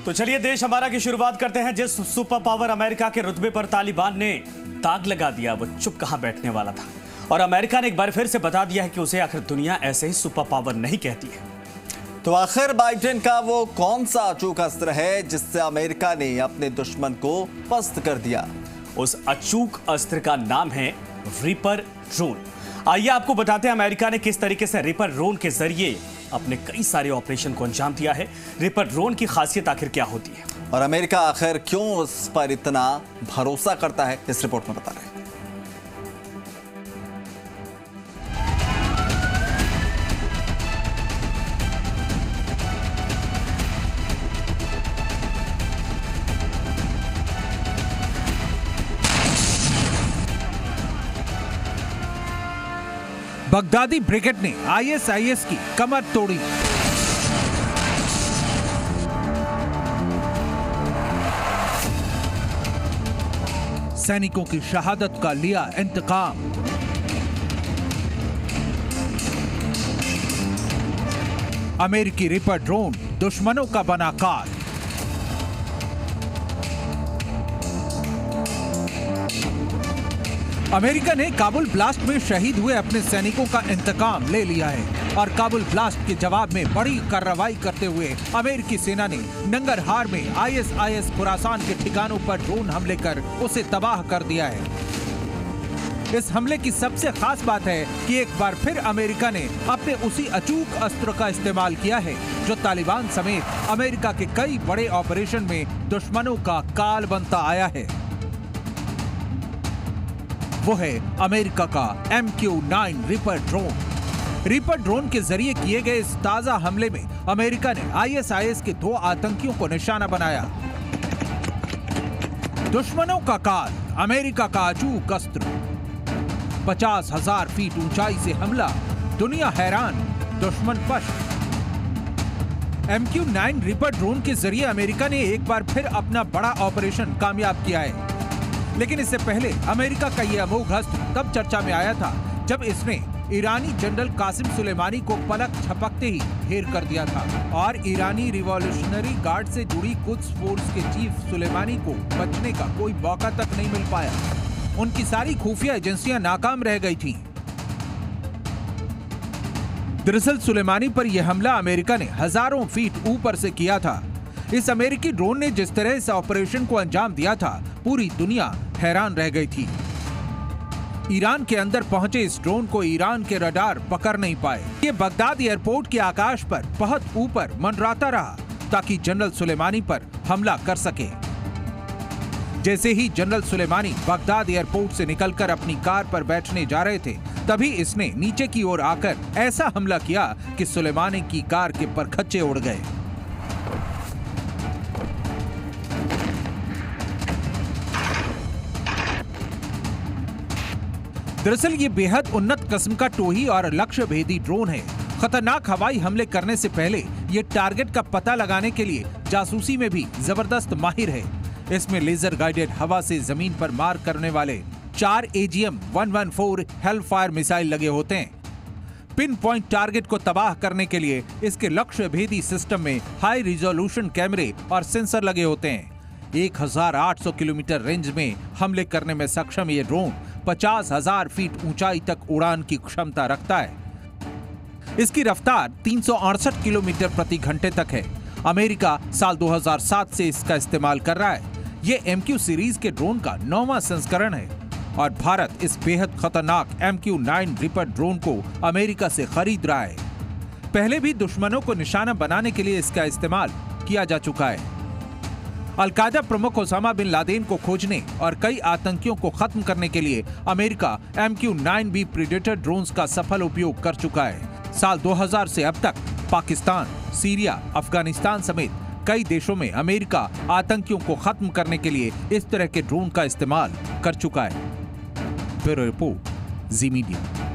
तो चलिए देश हमारा की शुरुआत करते हैं। जिस सुपर पावर अमेरिका के रुतबे पर तालिबान ने दाग लगा दिया, वो चुप कहां बैठने वाला था। और अमेरिका ने एक बार फिर से बता दिया है कि उसे आखिर दुनिया ऐसे ही सुपर पावर नहीं कहती है। तो आखिर बाइडेन का वो कौन सा अचूक अस्त्र है जिससे अमेरिका ने अपने दुश्मन को पस्त कर दिया? उस अचूक अस्त्र का नाम है रीपर ड्रोन। आइए आपको बताते हैं अमेरिका ने किस तरीके से रीपर ड्रोन के जरिए अपने कई सारे ऑपरेशन को अंजाम दिया है। रीपर ड्रोन की खासियत आखिर क्या होती है और अमेरिका आखिर क्यों उस पर इतना भरोसा करता है, इस रिपोर्ट में बता रहे हैं। बगदादी ब्रिगेड ने आईएसआईएस की कमर तोड़ी। सैनिकों की शहादत का लिया इंतकाम। अमेरिकी रीपर ड्रोन दुश्मनों का बना काल। अमेरिका ने काबुल ब्लास्ट में शहीद हुए अपने सैनिकों का इंतकाम ले लिया है और काबुल ब्लास्ट के जवाब में बड़ी कार्रवाई करते हुए अमेरिकी सेना ने नंगरहार में आईएसआईएस खुरासान के ठिकानों पर ड्रोन हमले कर उसे तबाह कर दिया है। इस हमले की सबसे खास बात है कि एक बार फिर अमेरिका ने अपने उसी अचूक अस्त्र का इस्तेमाल किया है जो तालिबान समेत अमेरिका के कई बड़े ऑपरेशन में दुश्मनों का काल बनता आया है। वो है अमेरिका का MQ-9 reaper drone. Reaper drone के जरिए किए गए इस ताजा हमले में अमेरिका ने आईएसआईएस के 2 आतंकियों को निशाना बनाया। दुश्मनों का काल, अमेरिका का अचूक अस्त्र। 50,000 फीट ऊंचाई से हमला, दुनिया हैरान, दुश्मन पश्च। MQ-9 रीपर ड्रोन के जरिए अमेरिका ने एक बार फिर अपना बड़ा ऑपरेशन कामयाब किया है। लेकिन इससे पहले अमेरिका का यह अमोघ अस्त्र तब चर्चा में आया था जब इसने ईरानी जनरल कासिम सुलेमानी को पलक झपकते ही ढेर कर दिया था और ईरानी रिवॉल्यूशनरी गार्ड से जुड़ी कुद्स फोर्स के चीफ सुलेमानी को बचने का कोई मौका तक नहीं मिल पाया। उनकी सारी खुफिया एजेंसियां नाकाम रह गई थीं। दरअसल सुलेमानी पर यह हमला अमेरिका ने हजारों फीट ऊपर से किया था। इस अमेरिकी ड्रोन ने जिस तरह इस ऑपरेशन को अंजाम दिया था, पूरी दुनिया हैरान रह गई थी। ईरान के अंदर पहुंचे इस ड्रोन को ईरान के रडार पकड़ नहीं पाए। ये बगदाद एयरपोर्ट के आकाश पर बहुत ऊपर मंडराता रहा ताकि जनरल सुलेमानी पर हमला कर सके। जैसे ही जनरल सुलेमानी बगदाद एयरपोर्ट से निकलकर अपनी कार पर बैठने जा रहे थे, तभी इसने नीचे की ओर आकर ऐसा हमला किया कि सुलेमानी की कार के परखच्चे उड़ गए। दरअसल ये बेहद उन्नत किस्म का टोही और लक्ष्य भेदी ड्रोन है। खतरनाक हवाई हमले करने से पहले ये टारगेट का पता लगाने के लिए जासूसी में भी जबरदस्त माहिर है। इसमें लेजर गाइडेड हवा से जमीन पर मार करने वाले 4 AGM-114 हेलफायर मिसाइल लगे होते हैं। पिन पॉइंट टारगेट को तबाह करने के लिए इसके लक्ष्य भेदी सिस्टम में हाई रिजोल्यूशन कैमरे और सेंसर लगे होते हैं। 1800 किलोमीटर रेंज में हमले करने में सक्षम ये ड्रोन 50,000 फीट ऊंचाई तक उड़ान की क्षमता रखता है। इसकी रफ्तार 368 किलोमीटर प्रति घंटे तक है। अमेरिका साल 2007 से इसका इस्तेमाल कर रहा है। ये MQ सीरीज के ड्रोन का 9वां संस्करण है और भारत इस बेहद खतरनाक MQ-9 रीपर ड्रोन को अमेरिका से खरीद रहा है। पहले भी दुश्मनों को निशाना बनाने के लिए इसका इस्तेमाल किया जा चुका है। अलकायदा प्रमुख ओसामा बिन लादेन को खोजने और कई आतंकियों को खत्म करने के लिए अमेरिका MQ-9B प्रीडेटर ड्रोन्स का सफल उपयोग कर चुका है। साल 2000 से अब तक पाकिस्तान, सीरिया, अफगानिस्तान समेत कई देशों में अमेरिका आतंकियों को खत्म करने के लिए इस तरह के ड्रोन का इस्तेमाल कर चुका है। ब्यूरो रिपोर्ट, जी मीडिया।